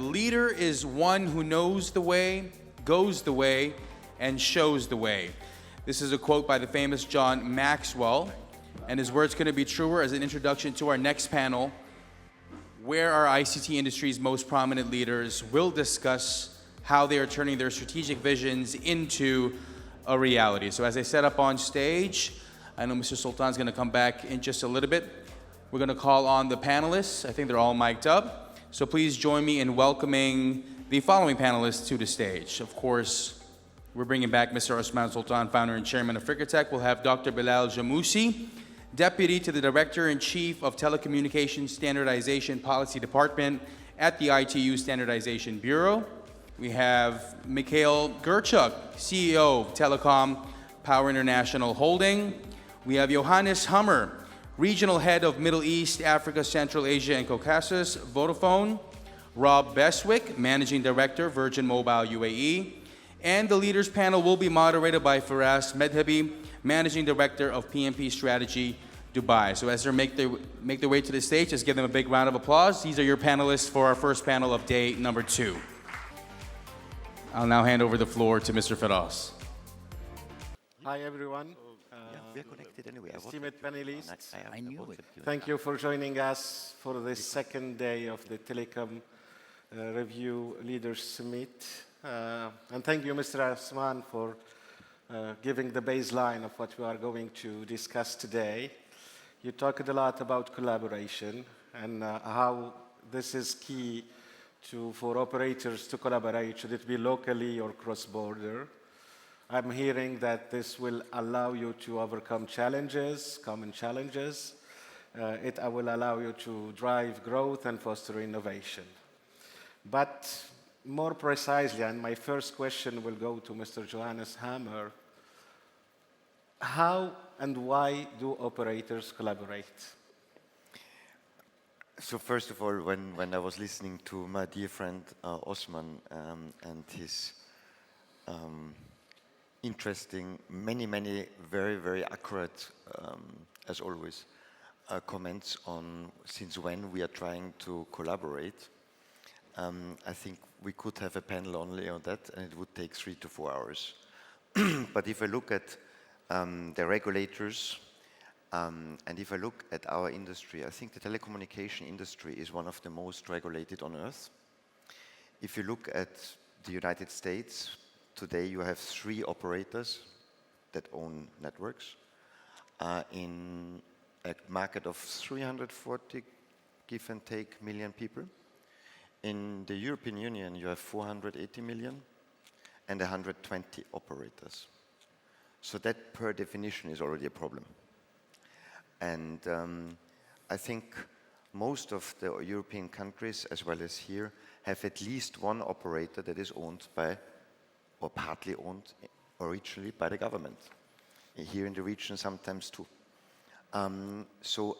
leader is one who knows the way, goes the way, and shows the way. This is a quote by the famous John Maxwell, and his words couldn't be truer as an introduction to our next panel, where our ICT industry's most prominent leaders will discuss how they are turning their strategic visions into a reality. So as I set up on stage, I know Mr. Sultan's going to come back in just a little bit. We're going to call on the panelists. I think they're all mic'd up. So please join me in welcoming the following panelists to the stage. Of course, we're bringing back Mr. Osman Sultan, founder and chairman of FikraTech. We'll have Dr. Bilal Jamousi, deputy to the director-in-chief of Telecommunications Standardization Policy Department at the ITU Standardization Bureau. We have Mikhail Gerchuk, CEO of Telecom Power International Holding. We have Johannes Hummer, regional head of Middle East, Africa, Central Asia, and Caucasus, Vodafone. Rob Beswick, managing director, Virgin Mobile UAE. And the leaders panel will be moderated by Firas Medhabi, managing director of PMP Strategy, Dubai. So as they make their way to the stage, let's give them a big round of applause. These are your panelists for our first panel of day number 2. I'll now hand over the floor to Mr. Firas. Hi, everyone. We're connected anyway. Esteemed panelists, I knew it. thank you for joining us for this second day of the Telecom Review Leaders Summit. And thank you, Mr. Osman, for giving the baseline of what we are going to discuss today. You talked a lot about collaboration and how this is key for operators to collaborate, should it be locally or cross-border. I'm hearing that this will allow you to overcome challenges, common challenges. It will allow you to drive growth and foster innovation. But more precisely, and my first question will go to Mr. Johannes Hammer, how and why do operators collaborate? So first of all, when I was listening to my dear friend Osman and his interesting, many very, very accurate, as always, comments on since when we are trying to collaborate, I think we could have a panel only on that, and it would take 3 to 4 hours. But if I look at the regulators, and if I look at our industry, I think the telecommunication industry is one of the most regulated on earth. If you look at the United States, today you have 3 operators that own networks in a market of 340, give and take, million people. In the European Union, you have 480 million and 120 operators. So that, per definition, is already a problem. And I think most of the European countries, as well as here, have at least one operator that is owned by, or partly owned originally by the government. Here in the region, sometimes 2. So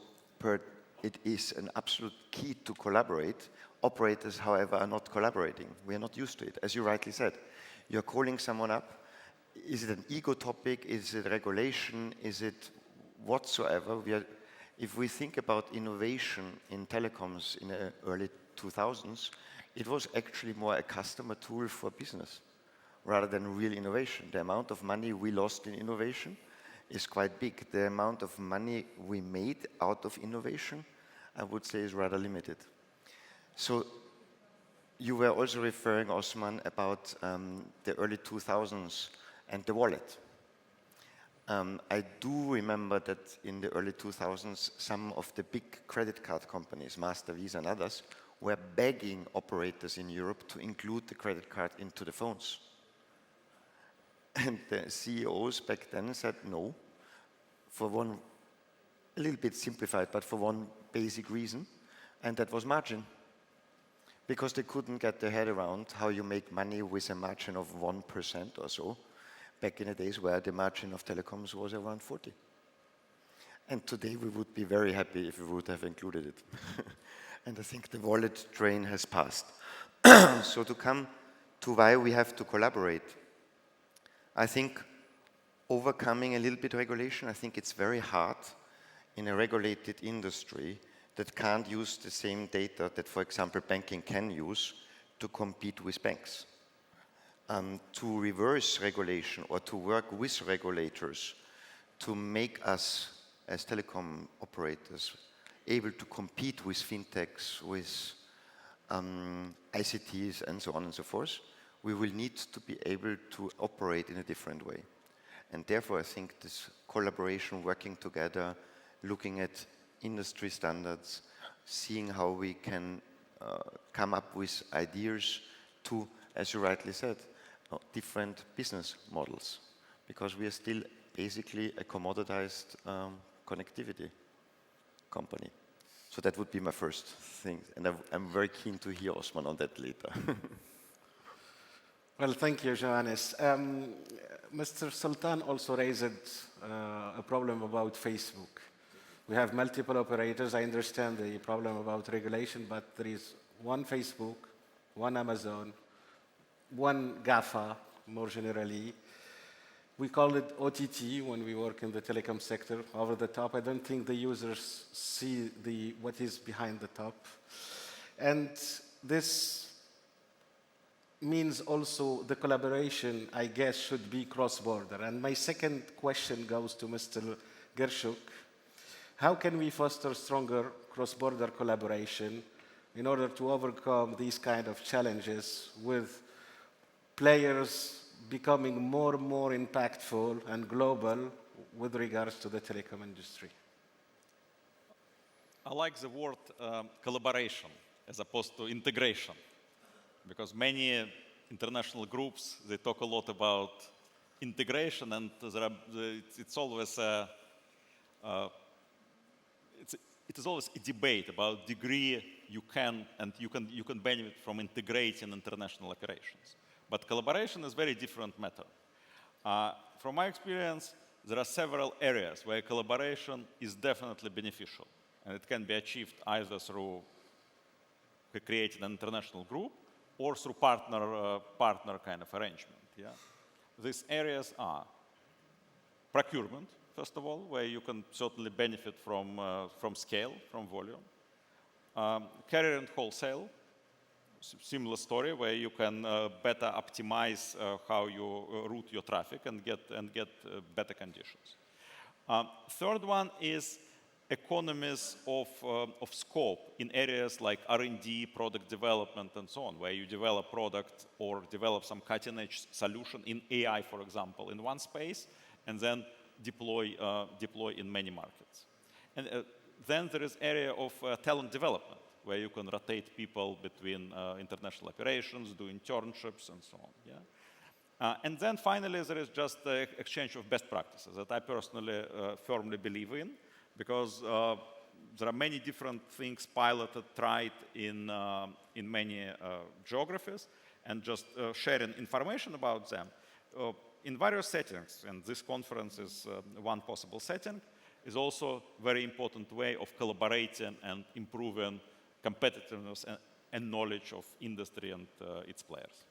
it is an absolute key to collaborate. Operators, however, are not collaborating. We are not used to it. As you rightly said, you're calling someone up. Is it an ego topic? Is it regulation? Is it whatsoever? If we think about innovation in telecoms in the early 2000s, it was actually more a customer tool for business rather than real innovation. The amount of money we lost in innovation is quite big. The amount of money we made out of innovation, I would say, is rather limited. So you were also referring, Osman, about the early 2000s and the wallet. I do remember that in the early 2000s, some of the big credit card companies, Master, Visa and others, were begging operators in Europe to include the credit card into the phones. And the CEOs back then said no, for one, a little bit simplified, but for one basic reason, and that was margin. Because they couldn't get their head around how you make money with a margin of 1% or so, back in the days where the margin of telecoms was around 40. And today we would be very happy if we would have included it. And I think the wallet train has passed. So to come to why we have to collaborate, I think overcoming a little bit regulation, I think it's very hard in a regulated industry that can't use the same data that, for example, banking can use to compete with banks, to reverse regulation or to work with regulators to make us as telecom operators able to compete with fintechs, with ICTs and so on and so forth, we will need to be able to operate in a different way. And therefore I think this collaboration, working together, looking at industry standards, seeing how we can come up with ideas to, as you rightly said, different business models, because we are still basically a commoditized connectivity company. So that would be my first thing, and I'm very keen to hear Osman on that later. Well, thank you, Johannes. Mr. Sultan also raised a problem about Facebook. We have multiple operators. I understand the problem about regulation, but there is one Facebook, one Amazon, one GAFA, more generally. We call it OTT when we work in the telecom sector, over the top. I don't think the users see what is behind the top. And this means also the collaboration, I guess, should be cross-border. And my second question goes to Mr. Gershuk. How can we foster stronger cross-border collaboration in order to overcome these kind of challenges with players becoming more and more impactful and global with regards to the telecom industry? I like the word collaboration as opposed to integration, because many international groups, they talk a lot about integration, and it's always it is always a debate about degree you can benefit from integrating international operations. But collaboration is a very different matter. From my experience, there are several areas where collaboration is definitely beneficial, and it can be achieved either through creating an international group or through partner kind of arrangement. Yeah? These areas are procurement, first of all, where you can certainly benefit from scale, from volume. Carrier and wholesale, similar story, where you can better optimize how you route your traffic and get better conditions. Third one is economies of scope in areas like R&D, product development, and so on, where you develop product or develop some cutting-edge solution in AI, for example, in one space, and then deploy in many markets. And then there is area of talent development, where you can rotate people between international operations, do internships, and so on. Yeah? And then finally, there is just the exchange of best practices that I personally firmly believe in, because there are many different things piloted, tried in many geographies, and just sharing information about them in various settings. And this conference is one possible setting, is also a very important way of collaborating and improving competitiveness and knowledge of industry and its players.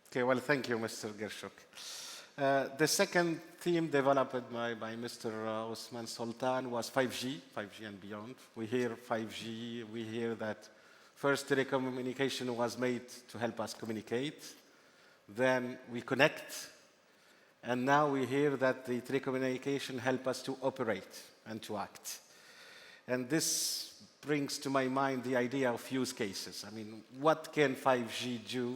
Okay, well, thank you, Mr. Gershuk. The second theme developed by Mr. Osman Sultan was 5G and beyond. We hear 5G, we hear that first telecommunication was made to help us communicate, then we connect, and now we hear that the telecommunication help us to operate and to act. And this brings to my mind the idea of use cases. I mean, what can 5G do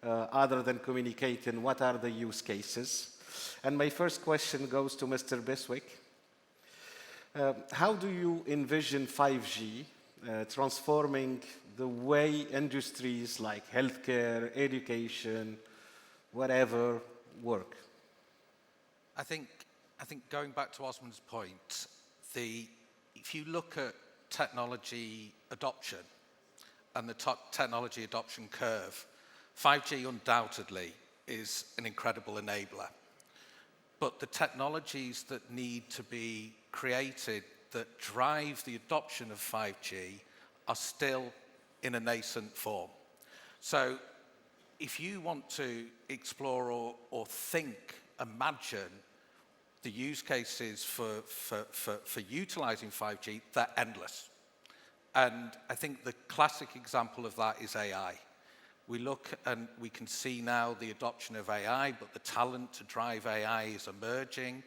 other than communicate, and what are the use cases? And my first question goes to Mr. Beswick. How do you envision 5G transforming the way industries like healthcare, education, whatever, work? I think going back to Osman's point, if you look at technology adoption and the technology adoption curve, 5G undoubtedly is an incredible enabler. But the technologies that need to be created that drive the adoption of 5G are still in a nascent form. So if you want to explore or think, imagine the use cases for utilizing 5G, they're endless. And I think the classic example of that is AI. We look and we can see now the adoption of AI, but the talent to drive AI is emerging.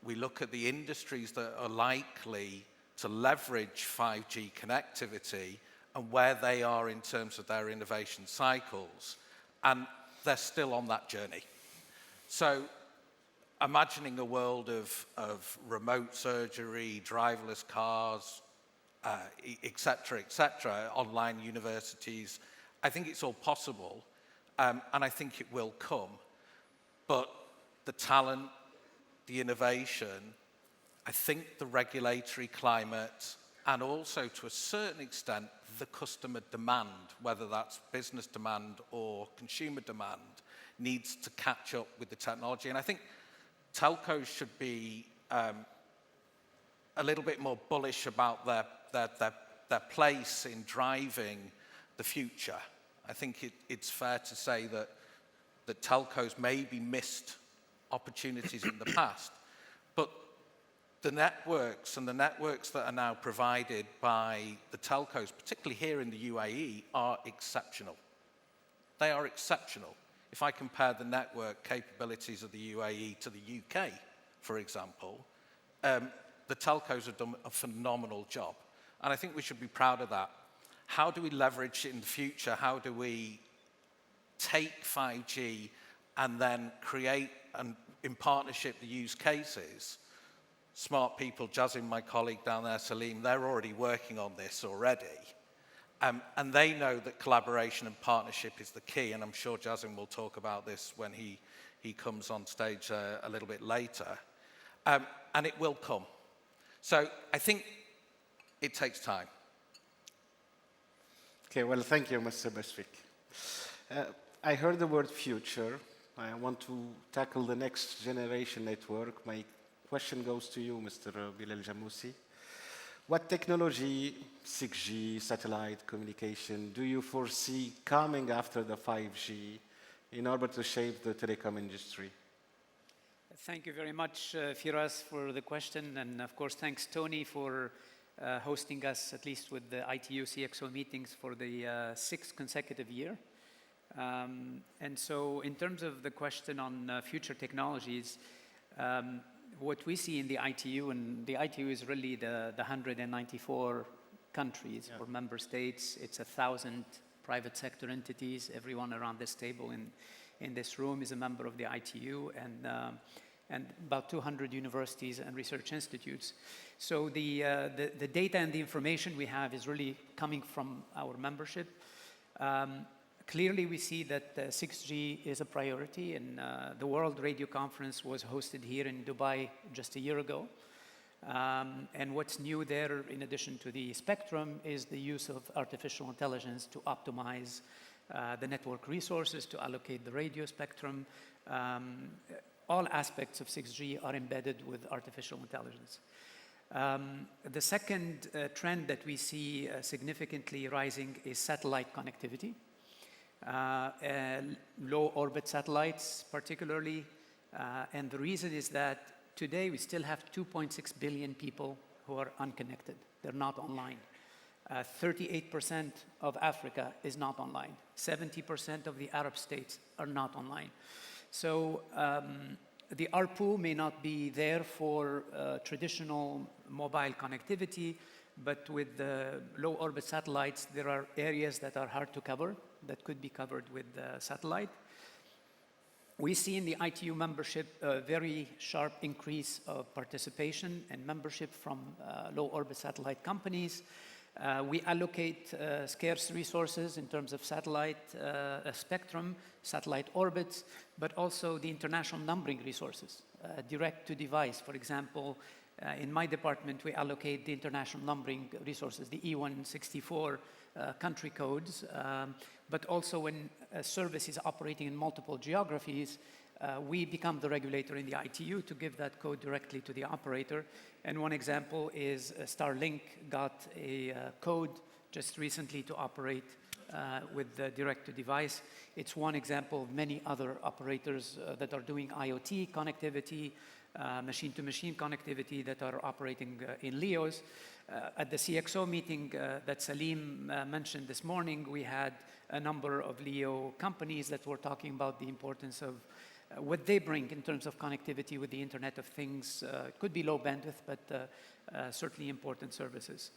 We look at the industries that are likely to leverage 5G connectivity and where they are in terms of their innovation cycles, and they're still on that journey. So imagining a world of remote surgery, driverless cars, et cetera, online universities, I think it's all possible, and I think it will come. But the talent, the innovation, I think the regulatory climate, and also to a certain extent, the customer demand, whether that's business demand or consumer demand, needs to catch up with the technology. And I think telcos should be a little bit more bullish about their place in driving the future. I think it's fair to say that telcos maybe missed opportunities in the past, but the networks and the networks that are now provided by the telcos, particularly here in the UAE, are exceptional. They are exceptional. If I compare the network capabilities of the UAE to the UK, for example, the telcos have done a phenomenal job. And I think we should be proud of that. How do we leverage it in the future? How do we take 5G and then create, and in partnership, the use cases? Smart people, Jazim, my colleague down there, Salim, they're already working on this already. And they know that collaboration and partnership is the key, and I'm sure Jazim will talk about this when he comes on stage a little bit later. And it will come. So I think it takes time. Okay, well, thank you, Mr. Besfik. I heard the word future. I want to tackle the next generation network. My question goes to you, Mr. Bilal Jamousi. What technology, 6G, satellite communication, do you foresee coming after the 5G in order to shape the telecom industry? Thank you very much, Firas, for the question. And of course, thanks, Tony, for hosting us, at least with the ITU CXO meetings, for the 6th consecutive year. And so in terms of the question on future technologies, what we see in the ITU, and the ITU is really the 194 countries or member states. It's 1,000 private sector entities. Everyone around this table in this room is a member of the ITU, and about 200 universities and research institutes. So the data and the information we have is really coming from our membership. Clearly, we see that 6G is a priority, and the World Radio Conference was hosted here in Dubai just a year ago. And what's new there, in addition to the spectrum, is the use of artificial intelligence to optimize the network resources, to allocate the radio spectrum. All aspects of 6G are embedded with artificial intelligence. The second trend that we see significantly rising is satellite connectivity. Low orbit satellites particularly, and the reason is that today we still have 2.6 billion people who are unconnected. They're not online. 38% of Africa is not online. 70% of the Arab states are not online. So the ARPU may not be there for traditional mobile connectivity, but with the low orbit satellites, there are areas that are hard to cover that could be covered with satellite. We see in the ITU membership a very sharp increase of participation and membership from low orbit satellite companies. We allocate scarce resources in terms of satellite spectrum, satellite orbits, but also the international numbering resources, direct to device. For example, in my department, we allocate the international numbering resources, the E164 country codes, but also when a service is operating in multiple geographies, we become the regulator in the ITU to give that code directly to the operator. And one example is Starlink got a code just recently to operate with the direct-to-device. It's one example of many other operators that are doing IoT connectivity, machine-to-machine connectivity that are operating in LEOs. At the CXO meeting that Salim mentioned this morning, we had a number of LEO companies that were talking about the importance of what they bring in terms of connectivity with the Internet of Things. It could be low bandwidth, but certainly important services.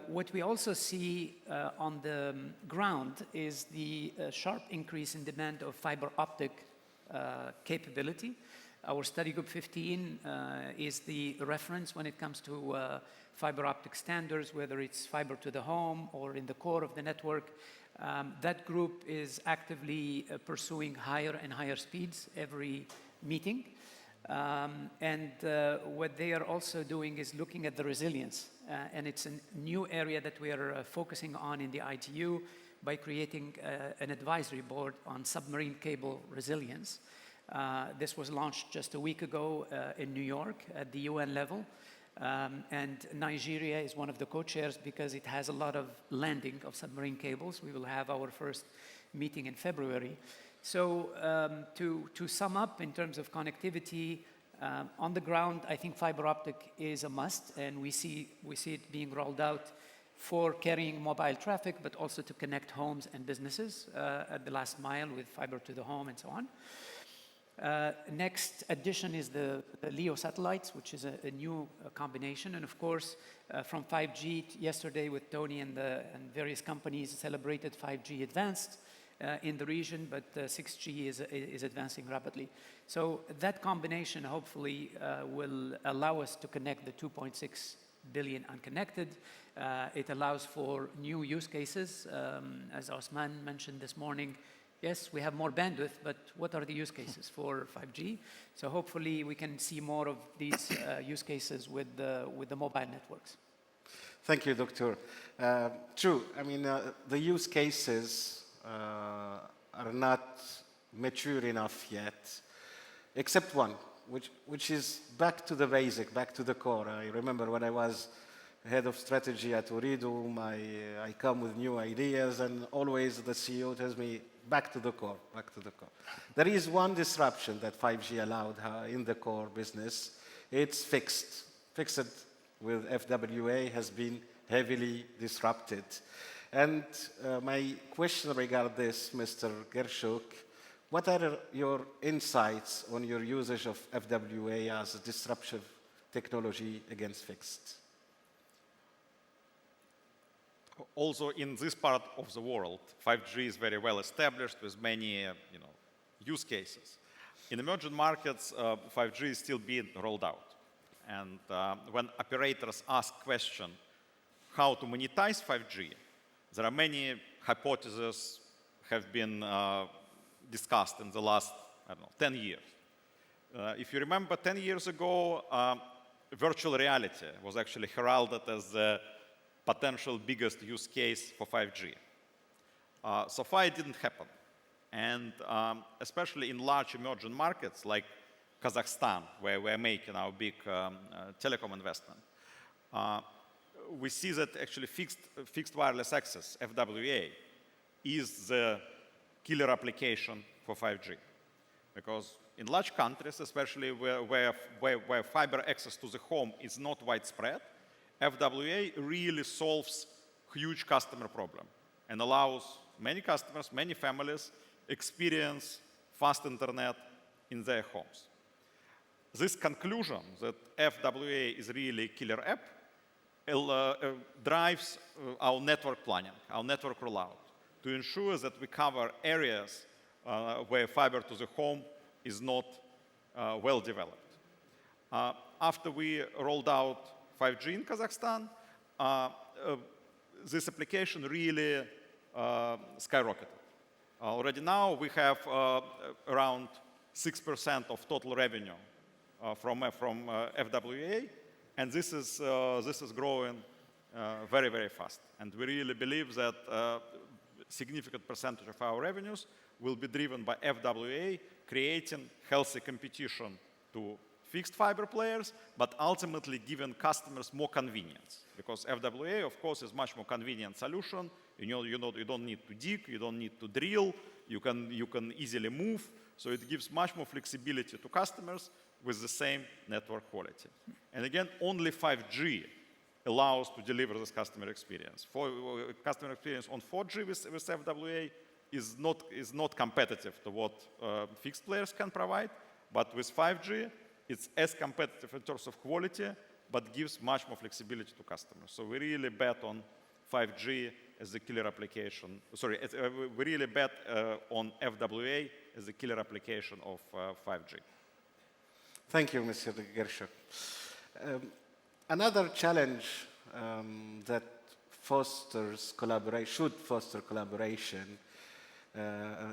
What we also see on the ground is the sharp increase in demand of fiber optic capability. Our study group 15 is the reference when it comes to fiber optic standards, whether it's fiber to the home or in the core of the network. That group is actively pursuing higher and higher speeds every meeting. What they are also doing is looking at the resilience. And it's a new area that we are focusing on in the ITU by creating an advisory board on submarine cable resilience. This was launched just a week ago in New York at the UN level. And Nigeria is one of the co-chairs because it has a lot of landing of submarine cables. We will have our first meeting in February. So to sum up in terms of connectivity, on the ground, I think fiber optic is a must, and we see it being rolled out for carrying mobile traffic, but also to connect homes and businesses at the last mile with fiber to the home and so on. Next addition is the LEO satellites, which is a new combination. And of course, from 5G yesterday with Tony and various companies celebrated 5G advanced in the region, but 6G is advancing rapidly. So that combination hopefully will allow us to connect the 2.6 billion unconnected. It allows for new use cases. As Osman mentioned this morning, yes, we have more bandwidth, but what are the use cases for 5G? So hopefully we can see more of these use cases with the mobile networks. Thank you, Doctor. True. I mean, the use cases are not mature enough yet, except one, which is back to the basic, back to the core. I remember when I was head of strategy at Ooredoo, I come with new ideas, and always the CEO tells me, back to the core, back to the core. There is one disruption that 5G allowed in the core business. It's fixed. Fixed with FWA has been heavily disrupted. And my question regarding this, Mr. Gershuk, what are your insights on your usage of FWA as a disruptive technology against fixed? Also, in this part of the world, 5G is very well established with many use cases. In emerging markets, 5G is still being rolled out. And when operators ask question how to monetize 5G, there are many hypotheses have been discussed in the last, 10 years. If you remember, 10 years ago, virtual reality was actually heralded as the potential biggest use case for 5G. So far, it didn't happen. And especially in large emerging markets like Kazakhstan, where we're making our big telecom investment, we see that actually fixed wireless access, FWA, is the killer application for 5G. Because in large countries, especially where fiber access to the home is not widespread, FWA really solves huge customer problem and allows many customers, many families experience fast internet in their homes. This conclusion that FWA is really a killer app drives our network planning, our network rollout, to ensure that we cover areas where fiber to the home is not well developed. After we rolled out 5G in Kazakhstan, this application really skyrocketed. Already now we have around 6% of total revenue from FWA, and this is growing very, very fast. And we really believe that a significant percentage of our revenues will be driven by FWA, creating healthy competition to fixed fiber players, but ultimately giving customers more convenience. Because FWA, of course, is much more convenient solution You don't need to dig, you don't need to drill, you can easily move. So it gives much more flexibility to customers with the same network quality. And again, only 5G allows to deliver this customer experience. Customer experience on 4G with FWA is not competitive to what fixed players can provide, but with 5G, it's as competitive in terms of quality, but gives much more flexibility to customers. So we really bet on 5G as the killer application. Sorry, we really bet on FWA as the killer application of 5G. Thank you, Mr. Gershok. Another challenge that should foster collaboration,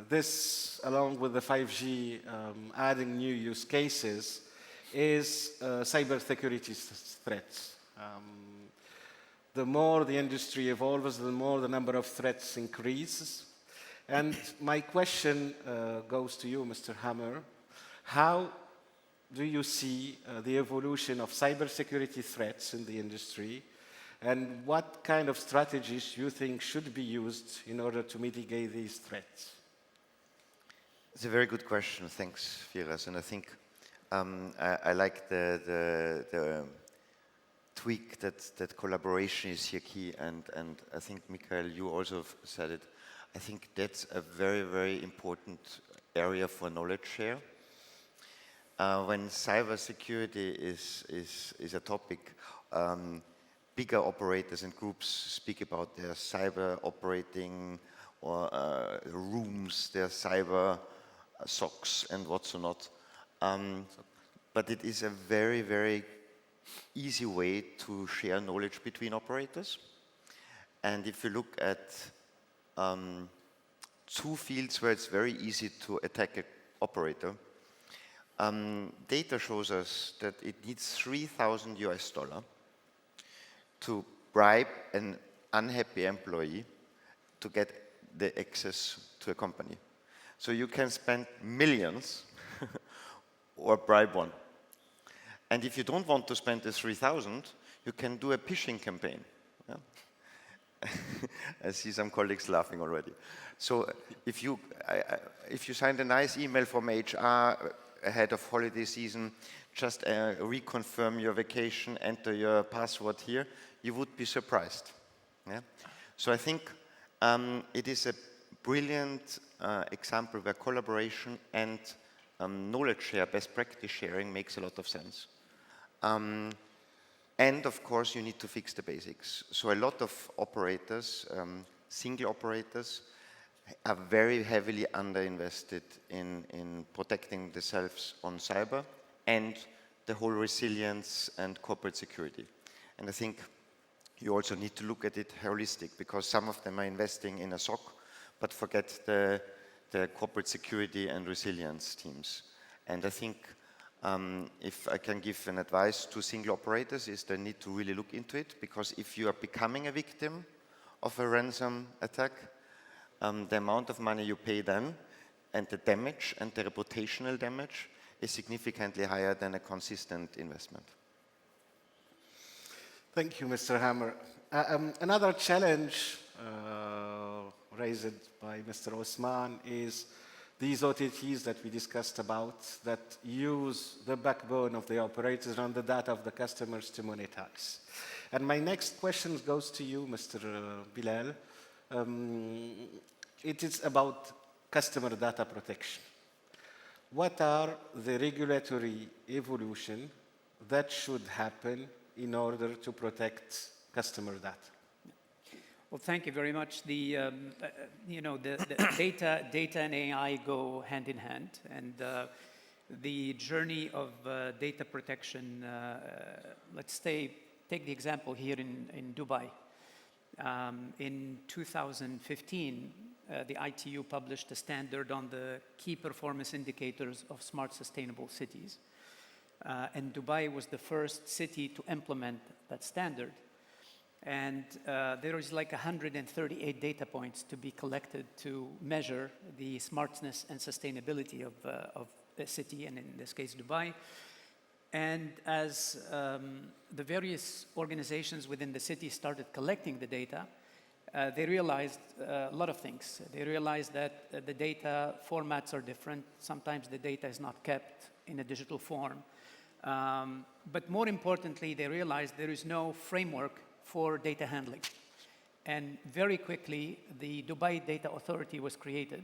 this, along with the 5G adding new use cases, is cybersecurity threats. The more the industry evolves, the more the number of threats increases. And my question goes to you, Mr. Hammer. How do you see the evolution of cybersecurity threats in the industry, and what kind of strategies you think should be used in order to mitigate these threats? It's a very good question. Thanks, Firas. And I think I like the tweak that collaboration is here key. And I think, Michael, you also said it. I think that's a very, very important area for knowledge share. When cybersecurity is a topic, bigger operators and groups speak about their cyber operating or rooms, their cyber SOCs and what's not. But it is a very, very easy way to share knowledge between operators. And if you look at two fields where it's very easy to attack an operator, data shows us that it needs $3,000 to bribe an unhappy employee to get the access to a company. So you can spend millions or bribe one. And if you don't want to spend the 3,000, you can do a phishing campaign. Yeah? I see some colleagues laughing already. So if you send a nice email from HR ahead of holiday season, just reconfirm your vacation, enter your password here, you would be surprised. Yeah? So I think it is a brilliant example where collaboration and knowledge share, best practice sharing makes a lot of sense. And of course, you need to fix the basics. So a lot of operators, single operators, are very heavily underinvested in protecting themselves on cyber and the whole resilience and corporate security. And I think you also need to look at it holistic, because some of them are investing in a SOC, but forget the corporate security and resilience teams. And I think if I can give an advice to single operators, is they need to really look into it, because if you are becoming a victim of a ransom attack, the amount of money you pay then and the damage and the reputational damage is significantly higher than a consistent investment. Thank you, Mr. Hammer. Another challenge raised by Mr. Osman is these OTTs that we discussed about that use the backbone of the operators and the data of the customers to monetize. And my next question goes to you, Mr. Bilal. It is about customer data protection. What are the regulatory evolution that should happen in order to protect customer data? Well, thank you very much. The data and AI go hand in hand, and the journey of data protection. Let's take the example here in Dubai. In 2015, the ITU published a standard on the key performance indicators of smart sustainable cities. And Dubai was the first city to implement that standard. And there is like 138 data points to be collected to measure the smartness and sustainability of a city, and in this case, Dubai. And as the various organizations within the city started collecting the data, they realized a lot of things. They realized that the data formats are different. Sometimes the data is not kept in a digital form. But more importantly, they realized there is no framework for data handling. And very quickly, the Dubai Data Authority was created,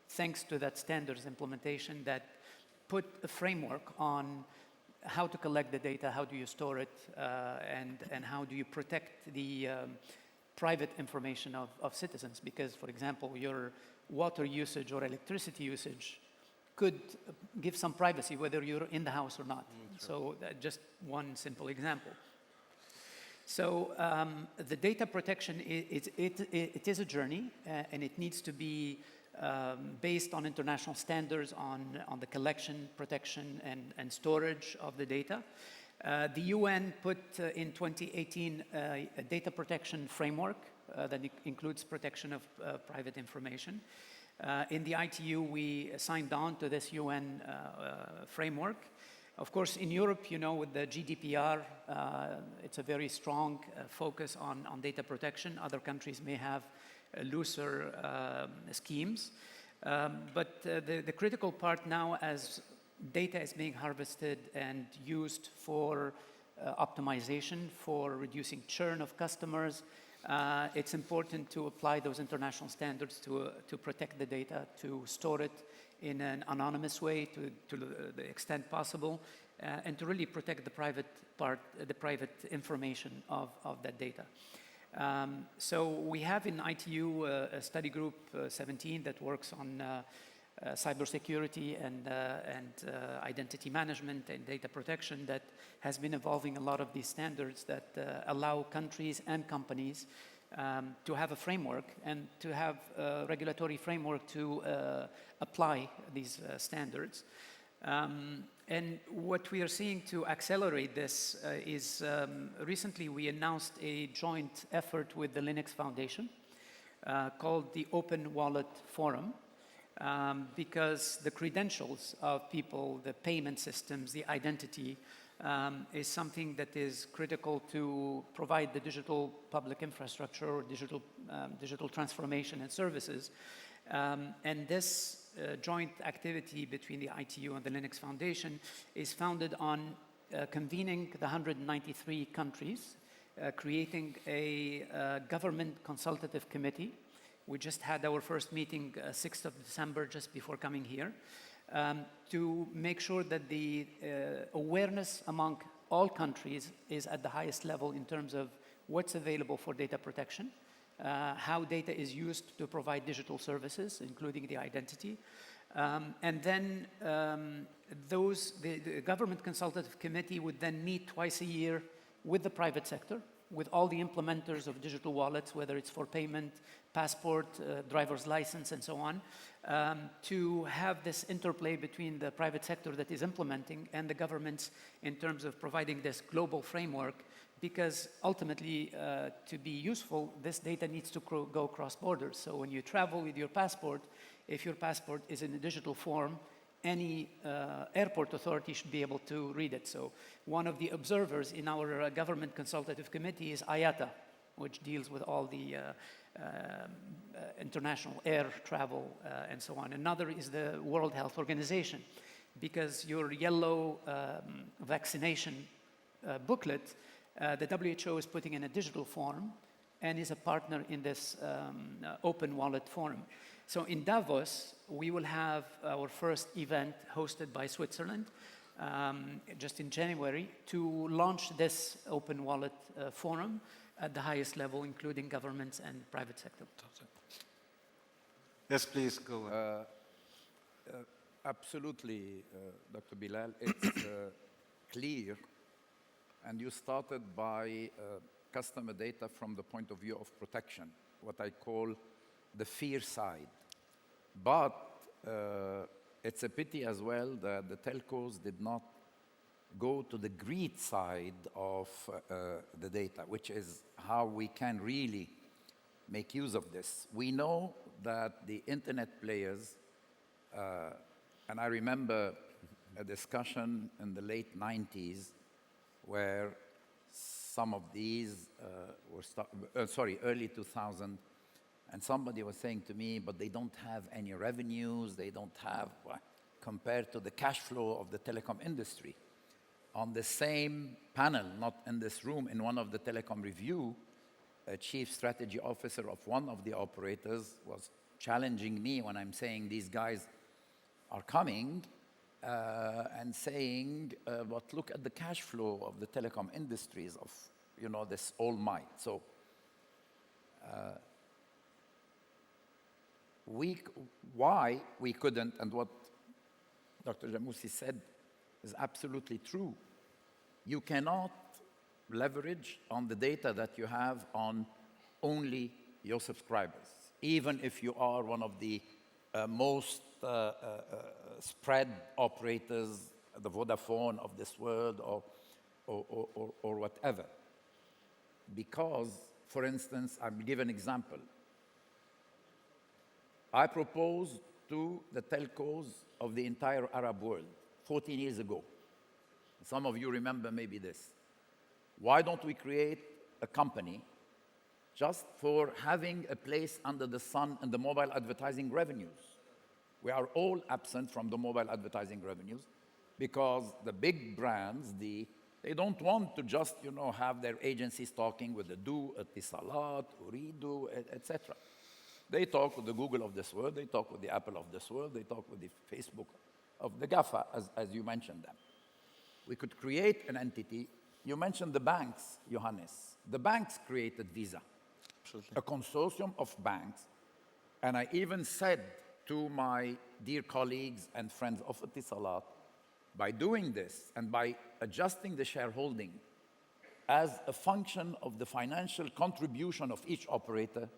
thanks to that standards implementation that put a framework on how to collect the data, how do you store it, and how do you protect the private information of citizens. Because, for example, your water usage or electricity usage could give some privacy, whether you're in the house or not. So just one simple example. So the data protection, it is a journey, and it needs to be based on international standards on the collection, protection, and storage of the data. The UN put in 2018 a data protection framework that includes protection of private information. In the ITU, we signed on to this UN framework. Of course, in Europe, you know, with the GDPR, it's a very strong focus on data protection. Other countries may have looser schemes. But the critical part now, as data is being harvested and used for optimization, for reducing churn of customers, it's important to apply those international standards to protect the data, to store it in an anonymous way to the extent possible, and to really protect the private part, the private information of that data. So we have in ITU a study group 17 that works on cybersecurity and identity management and data protection that has been evolving a lot of these standards that allow countries and companies to have a framework and to have a regulatory framework to apply these standards. And what we are seeing to accelerate this is recently we announced a joint effort with the Linux Foundation called the Open Wallet Forum. Because the credentials of people, the payment systems, the identity is something that is critical to provide the digital public infrastructure or digital transformation and services. And this joint activity between the ITU and the Linux Foundation is founded on convening the 193 countries, creating a government consultative committee. We just had our first meeting 6th of December, just before coming here, to make sure that the awareness among all countries is at the highest level in terms of what's available for data protection, how data is used to provide digital services, including the identity. And then the government consultative committee would then meet twice a year with the private sector, with all the implementers of digital wallets, whether it's for payment, passport, driver's license, and so on, to have this interplay between the private sector that is implementing and the governments in terms of providing this global framework, because ultimately, to be useful, this data needs to go across borders. So when you travel with your passport, if your passport is in a digital form, any airport authority should be able to read it. So one of the observers in our government consultative committee is IATA, which deals with all the international air travel and so on. Another is the World Health Organization, because your yellow vaccination booklet, the WHO is putting in a digital form and is a partner in this open wallet forum. So in Davos, we will have our first event hosted by Switzerland just in January to launch this open wallet forum at the highest level, including governments and private sector. Yes, please go on. Absolutely, Dr. Bilal. It's clear, and you started by customer data from the point of view of protection, what I call the fear side. But it's a pity as well that the telcos did not go to the greed side of the data, which is how we can really make use of this. We know that the internet players, and I remember a discussion in the late 90s where some of these early 2000, And somebody was saying to me, but they don't have any revenues, they don't have, compared to the cash flow of the telecom industry. On the same panel, not in this room, in one of the telecom review, a chief strategy officer of one of the operators was challenging me when I'm saying these guys are coming and saying, but look at the cash flow of the telecom industries of, you know, this all might. So why we couldn't, and what Dr. Jamoussi said is absolutely true. You cannot leverage on the data that you have on only your subscribers, even if you are one of the most spread operators, the Vodafone of this world or whatever. Because, for instance, I'll give an example. I proposed to the telcos of the entire Arab world 14 years ago. Some of you remember maybe this. Why don't we create a company just for having a place under the sun in the mobile advertising revenues? We are all absent from the mobile advertising revenues because the big brands, they don't want to just, you know, have their agencies talking with the Du, Etisalat, Uridu, etc. They talk with the Google of this world, they talk with the Apple of this world, they talk with the Facebook of the GAFA, as you mentioned them. We could create an entity. You mentioned the banks, Johannes. The banks created Visa, absolutely, a consortium of banks. And I even said to my dear colleagues and friends of Etisalat, by doing this and by adjusting the shareholding as a function of the financial contribution of each operator,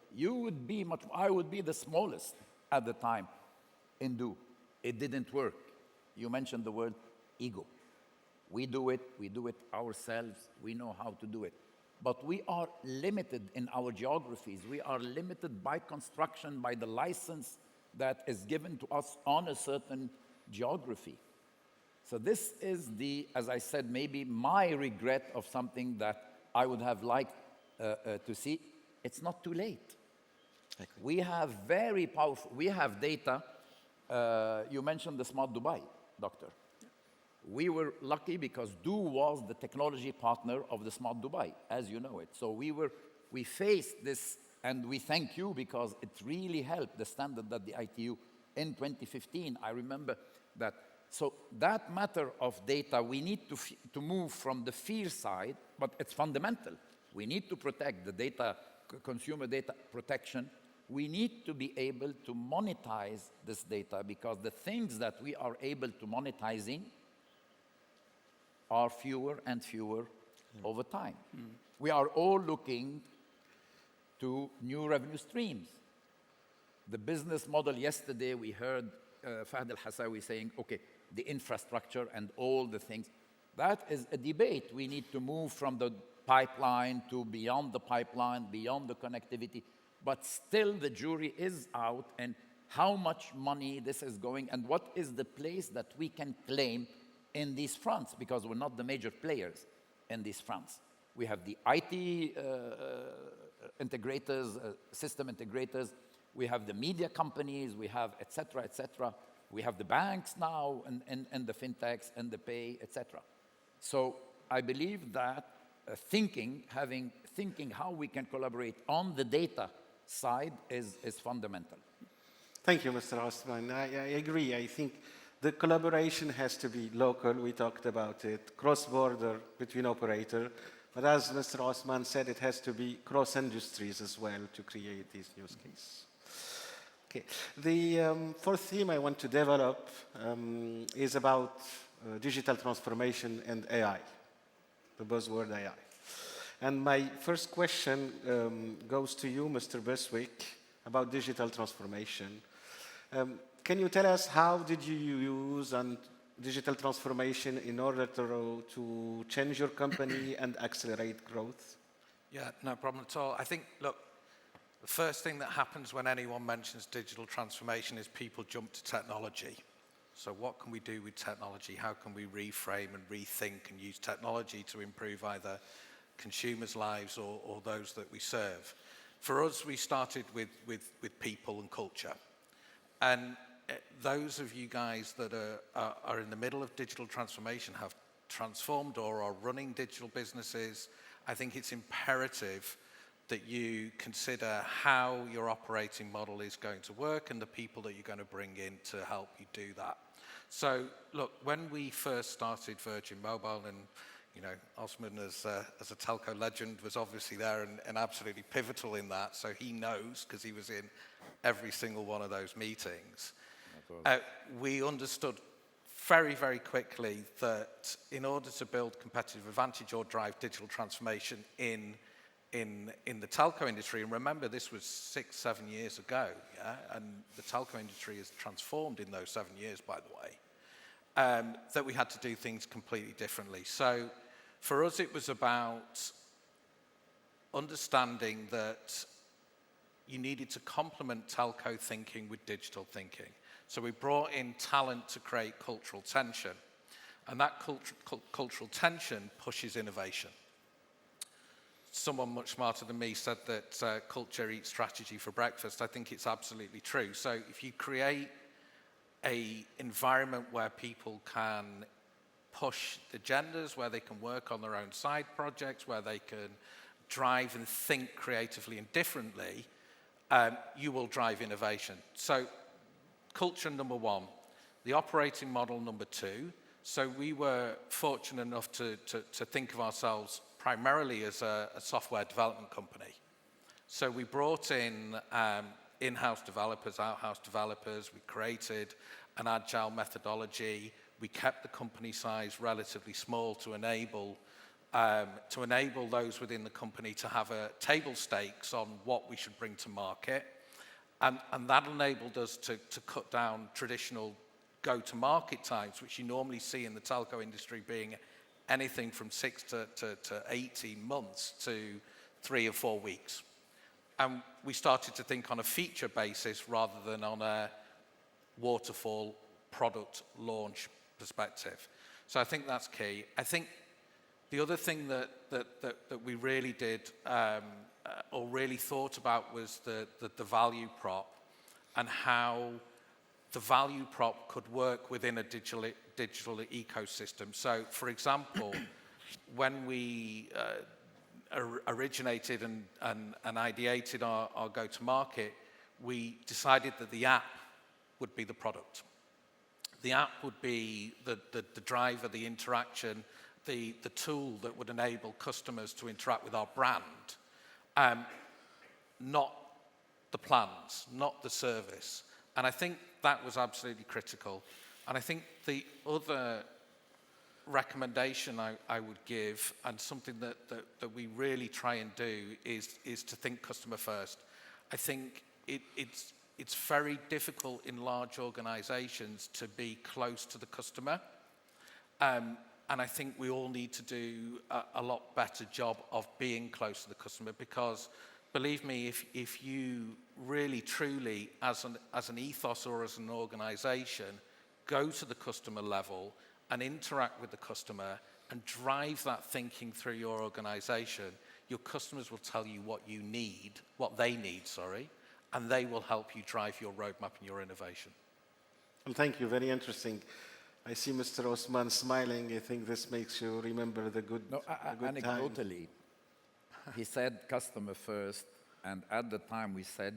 I would be the smallest at the time in Du. It didn't work. You mentioned the word ego. We do it ourselves, we know how to do it. But we are limited in our geographies. We are limited by construction, by the license that is given to us on a certain geography. So this is as I said, maybe my regret of something that I would have liked to see. It's not too late. We have very powerful, we have data. You mentioned the Smart Dubai, Doctor. We were lucky because Du was the technology partner of the Smart Dubai, as you know it. So we faced this, and we thank you because it really helped the standard that the ITU in 2015. I remember that. So that matter of data, we need to move from the fear side, but it's fundamental. We need to protect the data, consumer data protection. We need to be able to monetize this data because the things that we are able to monetizing are fewer and fewer over time. We are all looking to new revenue streams. The business model yesterday, we heard Fahd al-Hassawi saying, okay, the infrastructure and all the things. That is a debate. We need to move from the pipeline to beyond the pipeline, beyond the connectivity. But still the jury is out and how much money this is going and what is the place that we can claim in these fronts, because we're not the major players in these fronts. We have the IT integrators, system integrators, we have the media companies, we have et cetera, et cetera. We have the banks now and the fintechs and the pay, et cetera. So I believe that thinking how we can collaborate on the data side is fundamental. Thank you, Mr. Osman. I agree. I think the collaboration has to be local. We talked about it, cross-border between operator. But as Mr. Osman said, it has to be cross-industries as well to create these use cases. Okay. The fourth theme I want to develop is about digital transformation and AI, the buzzword AI. And my first question goes to you, Mr. Beswick, about digital transformation. Can you tell us how did you use digital transformation in order to change your company and accelerate growth? Yeah, no problem at all. I think, look, the first thing that happens when anyone mentions digital transformation is people jump to technology. So what can we do with technology? How can we reframe and rethink and use technology to improve either consumers' lives or those that we serve? For us, we started with people and culture. And those of you guys that are in the middle of digital transformation, have transformed or are running digital businesses, I think it's imperative that you consider how your operating model is going to work and the people that you're going to bring in to help you do that. So, look, when we first started Virgin Mobile, and you know, Osman as a telco legend was obviously there and absolutely pivotal in that, so he knows because he was in every single one of those meetings. We understood very, very quickly that in order to build competitive advantage or drive digital transformation in the telco industry, and remember this was 6-7 years ago, yeah, and the telco industry has transformed in those 7 years, by the way, that we had to do things completely differently. So for us, it was about understanding that you needed to complement telco thinking with digital thinking. So we brought in talent to create cultural tension, and that cultural tension pushes innovation. Someone much smarter than me said that culture eats strategy for breakfast. I think it's absolutely true. So if you create an environment where people can push agendas, where they can work on their own side projects, where they can drive and think creatively and differently, you will drive innovation. So culture number one, the operating model number two. So we were fortunate enough to think of ourselves primarily as a software development company. So we brought in in-house developers, out-house developers. We created an agile methodology. We kept the company size relatively small to enable those within the company to have table stakes on what we should bring to market. And that enabled us to cut down traditional go-to-market times, which you normally see in the telco industry being anything from 6 to 18 months to 3 or 4 weeks. And we started to think on a feature basis rather than on a waterfall product launch perspective. So I think that's key. I think the other thing that we really did or really thought about was the value prop and how the value prop could work within a digital ecosystem. So, for example, when we originated and ideated our go-to-market, we decided that the app would be the product. The app would be the driver, the interaction, the tool that would enable customers to interact with our brand, not the plans, not the service. And I think that was absolutely critical. And I think the other recommendation I would give, and something that we really try and do, is to think customer first. I think it's very difficult in large organizations to be close to the customer. And I think we all need to do a lot better job of being close to the customer, because believe me, if you really truly, as an ethos or as an organization, go to the customer level and interact with the customer and drive that thinking through your organization, your customers will tell you what they need, and they will help you drive your roadmap and your innovation. Well, thank you. Very interesting. I see Mr. Osman smiling. I think this makes you remember the good, good times. Anecdotally, he said customer first, and at the time we said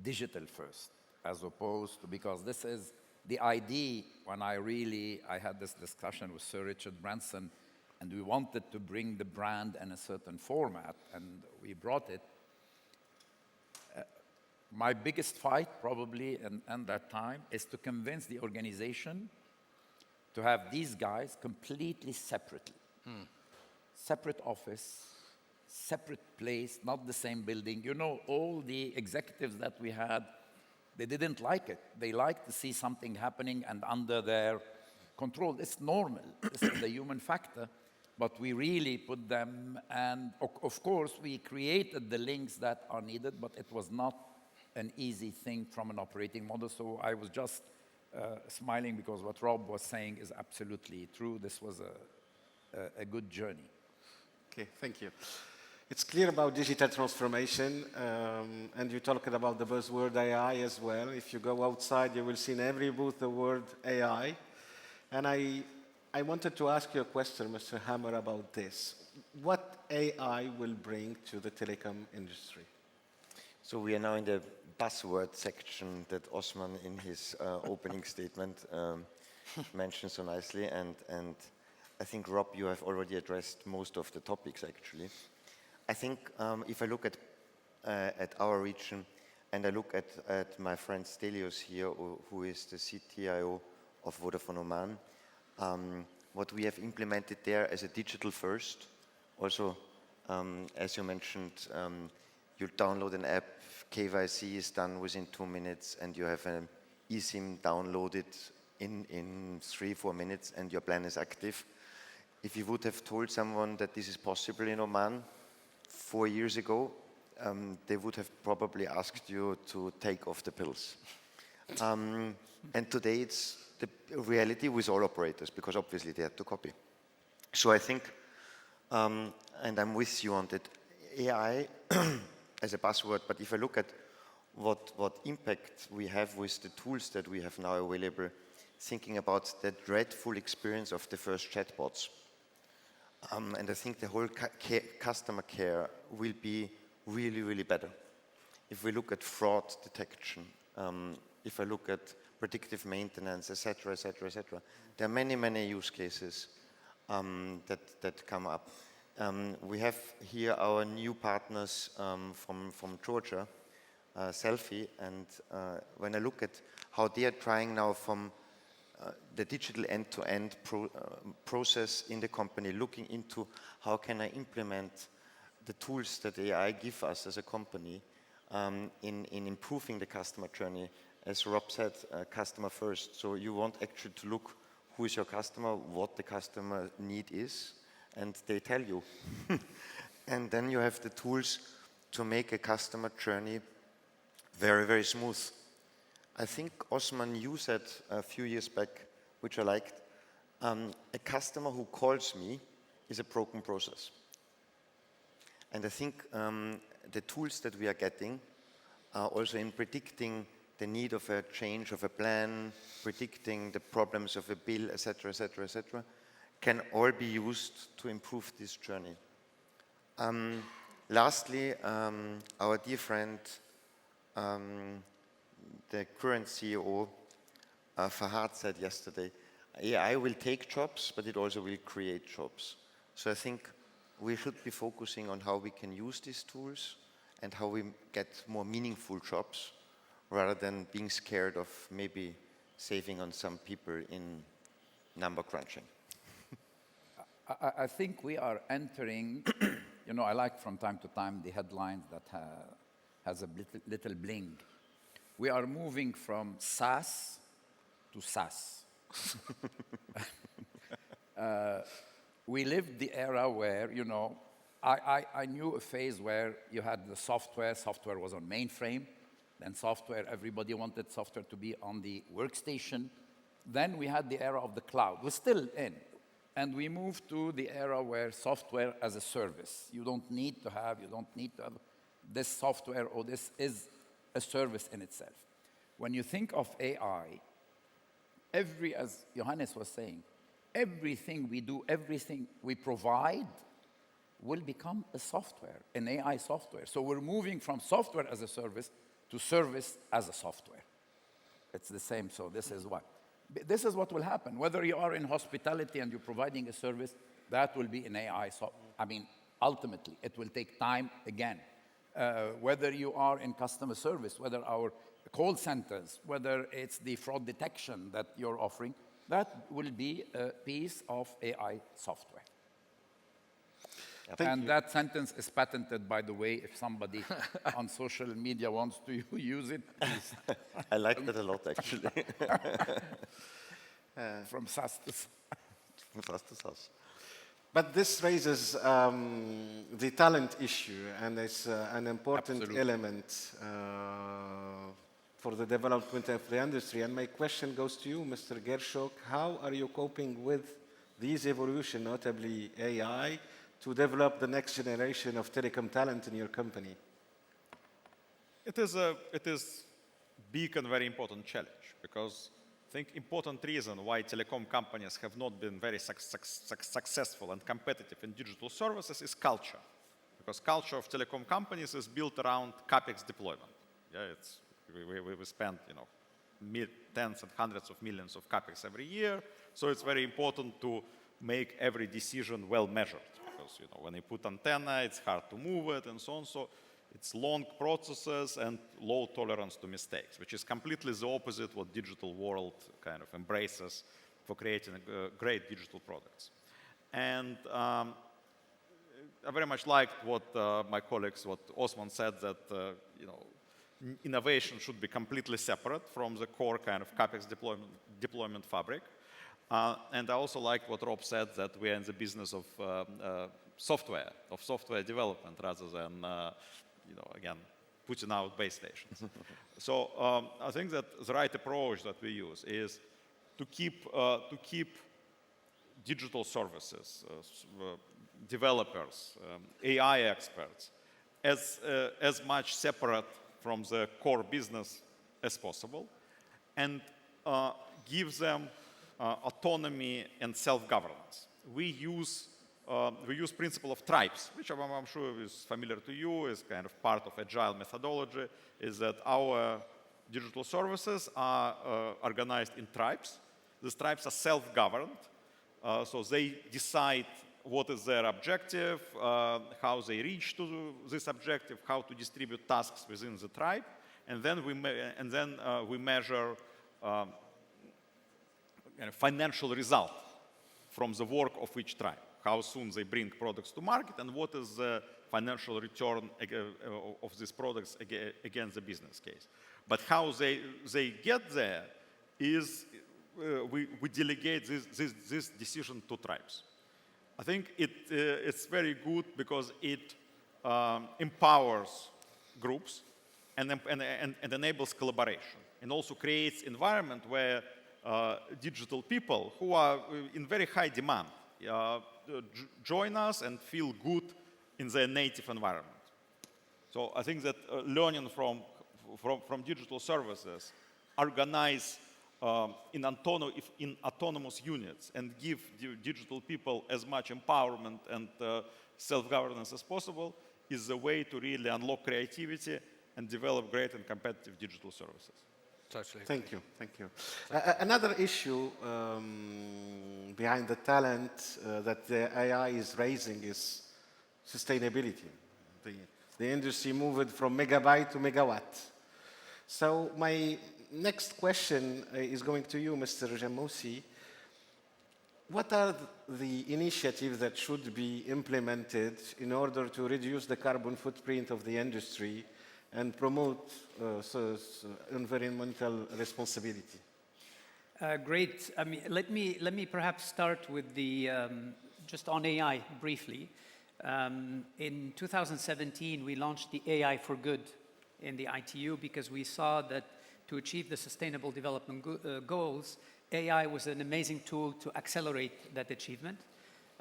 digital first, as opposed to, because this is the idea when I had this discussion with Sir Richard Branson, and we wanted to bring the brand in a certain format, and we brought it. My biggest fight probably in that time is to convince the organization to have these guys completely separately. Separate office, separate place, not the same building. You know, all the executives that we had, they didn't like it. They liked to see something happening and under their control. It's normal. This is the human factor. But we really put them, and of course, we created the links that are needed, but it was not an easy thing from an operating model. So I was just smiling because what Rob was saying is absolutely true. This was a good journey. Okay, thank you. It's clear about digital transformation, and you talked about the buzzword AI as well. If you go outside, you will see in every booth the word AI. And I wanted to ask you a question, Mr. Hammer, about this. What AI will bring to the telecom industry? So we are now in the buzzword section that Osman in his opening statement mentioned so nicely, and I think, Rob, you have already addressed most of the topics, actually. I think if I look at our region, and I look at my friend Stelios here, who is the CTIO of Vodafone Oman, what we have implemented there as a digital first, also, as you mentioned, you download an app, KYC is done within 2 minutes, and you have an eSIM downloaded in 3-4 minutes, and your plan is active. If you would have told someone that this is possible in Oman 4 years ago, they would have probably asked you to take off the pills. And today it's the reality with all operators, because obviously they had to copy. So I think, and I'm with you on that, AI as a buzzword, but if I look at what impact we have with the tools that we have now available, thinking about the dreadful experience of the first chatbots, and I think the whole customer care will be really, really better. If we look at fraud detection, if I look at predictive maintenance, etc., etc., etc., there are many, many use cases that come up. We have here our new partners from Georgia, Selfie, and when I look at how they are trying now from the digital end-to-end process in the company, looking into how can I implement the tools that AI give us as a company in improving the customer journey. As Rob said, customer first. So you want actually to look who is your customer, what the customer need is, and they tell you. And then you have the tools to make a customer journey very, very smooth. I think, Osman, you said a few years back, which I liked, a customer who calls me is a broken process. And I think the tools that we are getting are also in predicting the need of a change of a plan, predicting the problems of a bill, etc., etc., etc., can all be used to improve this journey. Lastly, our dear friend, the current CEO, Fahad, said yesterday, AI will take jobs, but it also will create jobs. So I think we should be focusing on how we can use these tools and how we get more meaningful jobs, rather than being scared of maybe saving on some people in number crunching. I think we are entering, you know, I like from time to time the headlines that has a little bling. We are moving from SaaS to SaaS. We lived the era where, you know, I knew a phase where you had the software was on mainframe, then software, everybody wanted software to be on the workstation. Then we had the era of the cloud. We're still in. And we moved to the era where software as a service. You don't need to have this software, or this is a service in itself. When you think of AI, as Johannes was saying, everything we do, everything we provide will become a software, an AI software. So we're moving from software as a service to service as a software. It's the same, so this is what will happen. Whether you are in hospitality and you're providing a service, that will be an AI ultimately, it will take time again. Whether you are in customer service, whether our call centers, whether it's the fraud detection that you're offering, that will be a piece of AI software. And that sentence is patented, by the way, if somebody on social media wants to use it, please. I like that a lot, actually. From SaaS to SaaS. From SaaS to SaaS. But this raises the talent issue, and it's an important element for the development of the industry. And my question goes to you, Mr. Gershok. How are you coping with these evolution, notably AI, to develop the next generation of telecom talent in your company? It is big and very important challenge, because I think important reason why telecom companies have not been very successful and competitive in digital services is culture. Because culture of telecom companies is built around CapEx deployment. Yeah, we spend, tens and hundreds of millions of CapEx every year, so it's very important to make every decision well measured. Because when you put antenna, it's hard to move it and so on. So it's long processes and low tolerance to mistakes, which is completely the opposite what digital world kind of embraces for creating great digital products. And I very much liked what my colleagues, what Osman said, that innovation should be completely separate from the core kind of CapEx deployment fabric. And I also liked what Rob said, that we are in the business of software development rather than again, putting out base stations. So I think that the right approach that we use is to keep digital services, developers, AI experts, as much separate from the core business as possible, and give them autonomy and self-governance. We use principle of tribes, which I'm sure is familiar to you, is kind of part of agile methodology, is that our digital services are organized in tribes. These tribes are self-governed, so they decide what is their objective, how they reach to this objective, how to distribute tasks within the tribe, and then we measure financial result from the work of each tribe. How soon they bring products to market, and what is the financial return of these products against the business case. But how they get there is we delegate this decision to tribes. I think it's very good because it empowers groups and enables collaboration, and also creates environment where digital people who are in very high demand join us and feel good in their native environment. So I think that learning from digital services, organize in autonomous units and give digital people as much empowerment and self-governance as possible is the way to really unlock creativity and develop great and competitive digital services. Totally. Thank you, thank you. Another issue behind the talent that the AI is raising is sustainability. The industry moved from megabyte to megawatt. So my next question is going to you, Mr. Jamousi. What are the initiatives that should be implemented in order to reduce the carbon footprint of the industry and promote environmental responsibility? Great. I mean, let me perhaps start with the just on AI briefly. In 2017, we launched the AI for Good in the ITU because we saw that to achieve the Sustainable Development Goals, AI was an amazing tool to accelerate that achievement.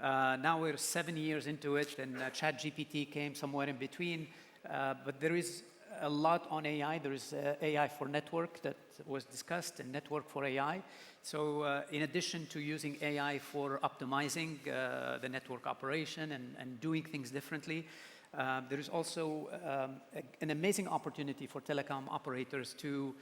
Now we're 7 years into it, and ChatGPT came somewhere in between, but there is a lot on AI. There is AI for network that was discussed, and network for AI. So in addition to using AI for optimizing the network operation and doing things differently, there is also an amazing opportunity for telecom operators to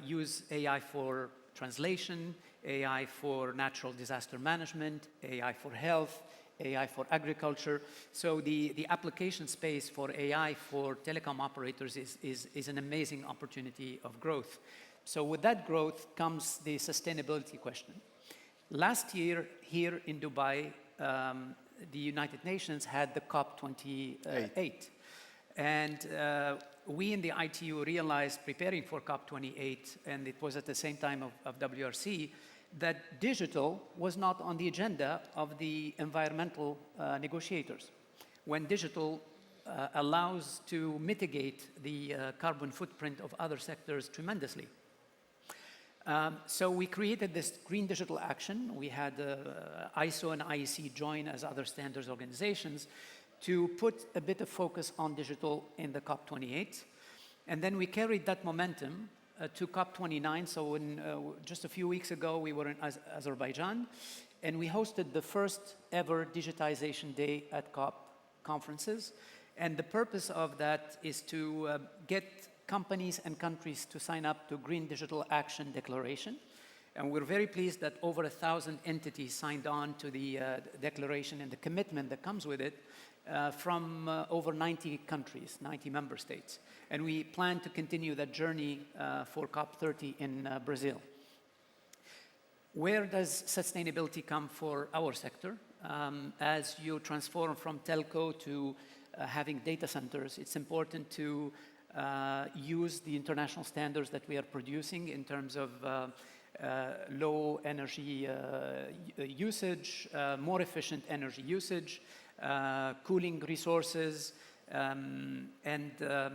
use AI for translation, AI for natural disaster management, AI for health, AI for agriculture. So the application space for AI for telecom operators is an amazing opportunity of growth. So with that growth comes the sustainability question. Last year, here in Dubai, the United Nations had the COP28. And we in the ITU realized, preparing for COP28, and it was at the same time of WRC, that digital was not on the agenda of the environmental negotiators. When digital allows to mitigate the carbon footprint of other sectors tremendously. So we created this Green Digital Action. We had ISO and IEC join as other standards organizations to put a bit of focus on digital in the COP28. And then we carried that momentum to COP29. So just a few weeks ago, we were in Azerbaijan, and we hosted the first ever Digitization Day at COP conferences. And the purpose of that is to get companies and countries to sign up to Green Digital Action Declaration. And we're very pleased that over 1,000 entities signed on to the declaration and the commitment that comes with it from over 90 countries, 90 member states. And we plan to continue that journey for COP30 in Brazil. Where does sustainability come for our sector? As you transform from telco to having data centers, it's important to use the international standards that we are producing in terms of low energy usage, more efficient energy usage, cooling resources, and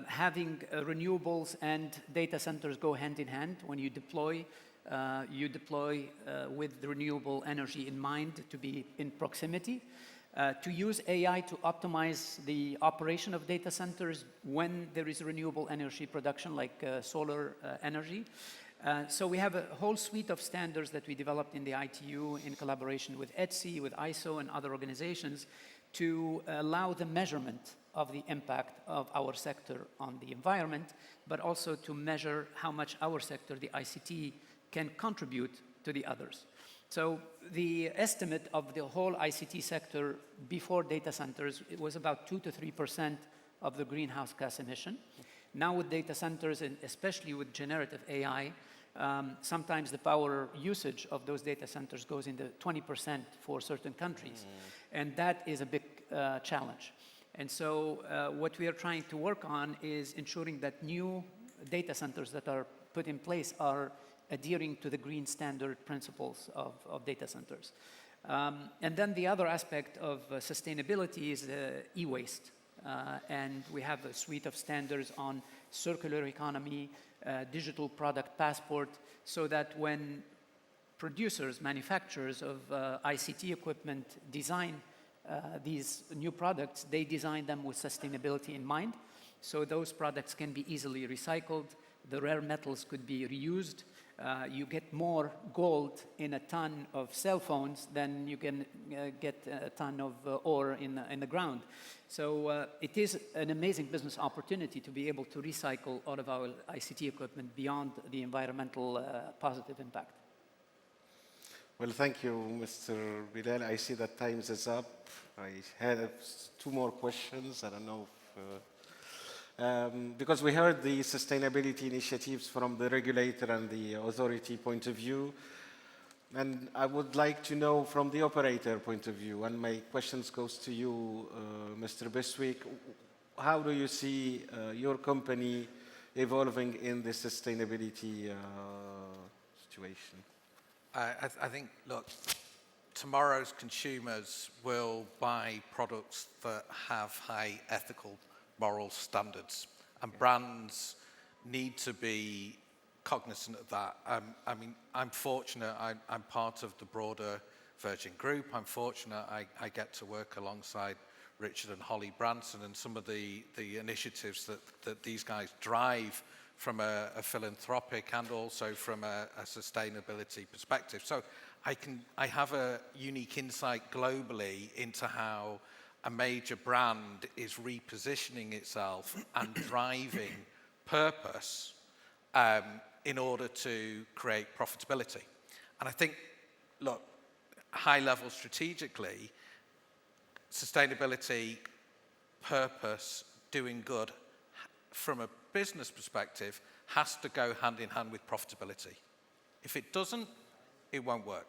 having renewables and data centers go hand in hand. When you deploy with the renewable energy in mind, to be in proximity. To use AI to optimize the operation of data centers when there is renewable energy production, like solar energy. So we have a whole suite of standards that we developed in the ITU in collaboration with ETSI, with ISO and other organizations to allow the measurement of the impact of our sector on the environment, but also to measure how much our sector, the ICT, can contribute to the others. So the estimate of the whole ICT sector before data centers, it was about 2 to 3% of the greenhouse gas emission. Now with data centers, and especially with generative AI, sometimes the power usage of those data centers goes into 20% for certain countries. And that is a big challenge. And so what we are trying to work on is ensuring that new data centers that are put in place are adhering to the green standard principles of data centers. And then the other aspect of sustainability is e-waste. And we have a suite of standards on circular economy, digital product passport, so that when producers, manufacturers of ICT equipment design these new products, they design them with sustainability in mind. So those products can be easily recycled. The rare metals could be reused. You get more gold in a ton of cell phones than you can get a ton of ore in the ground. So it is an amazing business opportunity to be able to recycle all of our ICT equipment beyond the environmental positive impact. Well, thank you, Mr. Bilal. I see that time is up. I had 2 more questions. I don't know if... because we heard the sustainability initiatives from the regulator and the authority point of view. And I would like to know from the operator point of view, and my questions goes to you, Mr. Biswick. How do you see your company evolving in the sustainability situation? I think, look, tomorrow's consumers will buy products that have high ethical, moral standards, and brands need to be cognizant of that. I mean, I'm fortunate, I'm part of the broader Virgin Group. I'm fortunate I get to work alongside Richard and Holly Branson and some of the initiatives that these guys drive from a philanthropic and also from a sustainability perspective. So I have a unique insight globally into how a major brand is repositioning itself and driving purpose in order to create profitability. And I think, look, high level strategically, sustainability, purpose, doing good from a business perspective has to go hand in hand with profitability. If it doesn't, it won't work.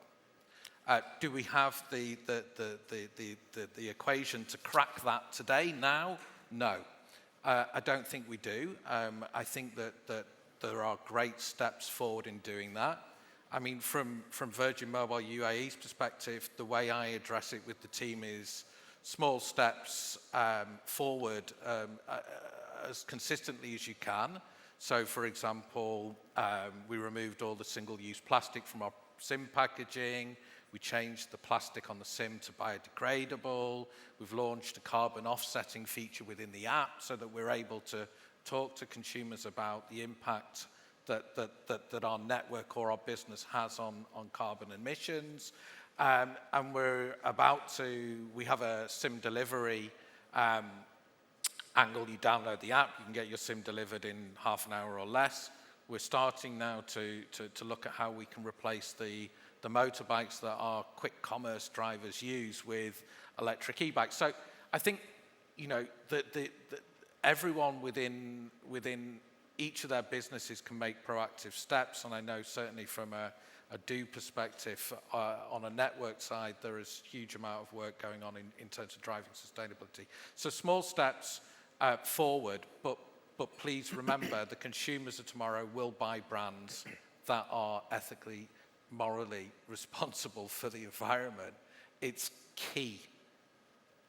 Do we have the equation to crack that today, now? No. I don't think we do. I think that there are great steps forward in doing that. I mean, from Virgin Mobile UAE's perspective, the way I address it with the team is small steps forward as consistently as you can. So, for example, we removed all the single-use plastic from our SIM packaging. We changed the plastic on the SIM to biodegradable. We've launched a carbon offsetting feature within the app so that we're able to talk to consumers about the impact that our network or our business has on carbon emissions. And we have a SIM delivery angle. You download the app, you can get your SIM delivered in half an hour or less. We're starting now to look at how we can replace the motorbikes that our quick commerce drivers use with electric e-bikes. So I think, you know, everyone within each of their businesses can make proactive steps, and I know certainly from a do perspective, on a network side, there is a huge amount of work going on in terms of driving sustainability. So small steps forward, but please remember the consumers of tomorrow will buy brands that are ethically, morally responsible for the environment. It's key.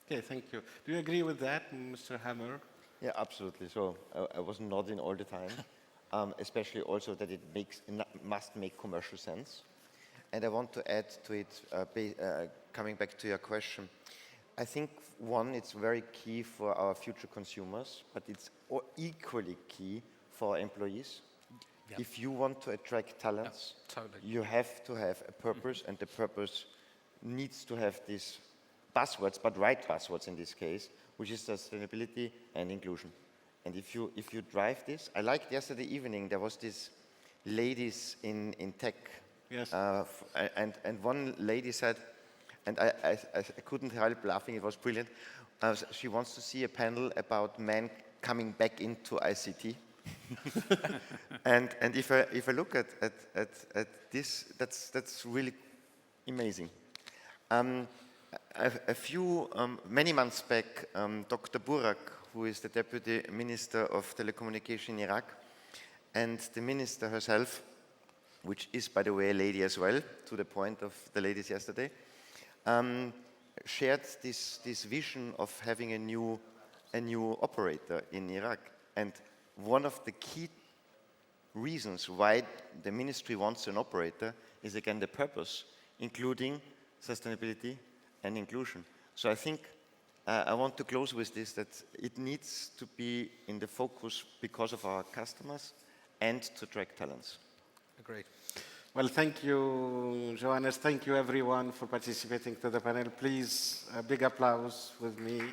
Okay, thank you. Do you agree with that, Mr. Hammer? Yeah, absolutely. So I was nodding all the time, especially also that it must make commercial sense. And I want to add to it, coming back to your question, I think, one, it's very key for our future consumers, but it's equally key for our employees. Yeah. If you want to attract talents, totally, you have to have a purpose, and the purpose needs to have these buzzwords, but right buzzwords in this case, which is sustainability and inclusion. And if you drive this, I liked yesterday evening, there was this ladies in tech. Yes. And one lady said, and I couldn't help laughing, it was brilliant. She wants to see a panel about men coming back into ICT. and if I look at this, that's really amazing. Many months back, Dr. Burak, who is the Deputy Minister of Telecommunication in Iraq, and the minister herself, which is, by the way, a lady as well, to the point of the ladies yesterday, shared this vision of having a new operator in Iraq. And one of the key reasons why the ministry wants an operator is, again, the purpose, including sustainability and inclusion. So I think I want to close with this, that it needs to be in the focus because of our customers and to attract talents. Agreed. Well, thank you, Johannes. Thank you, everyone, for participating to the panel. Please, a big applause with me.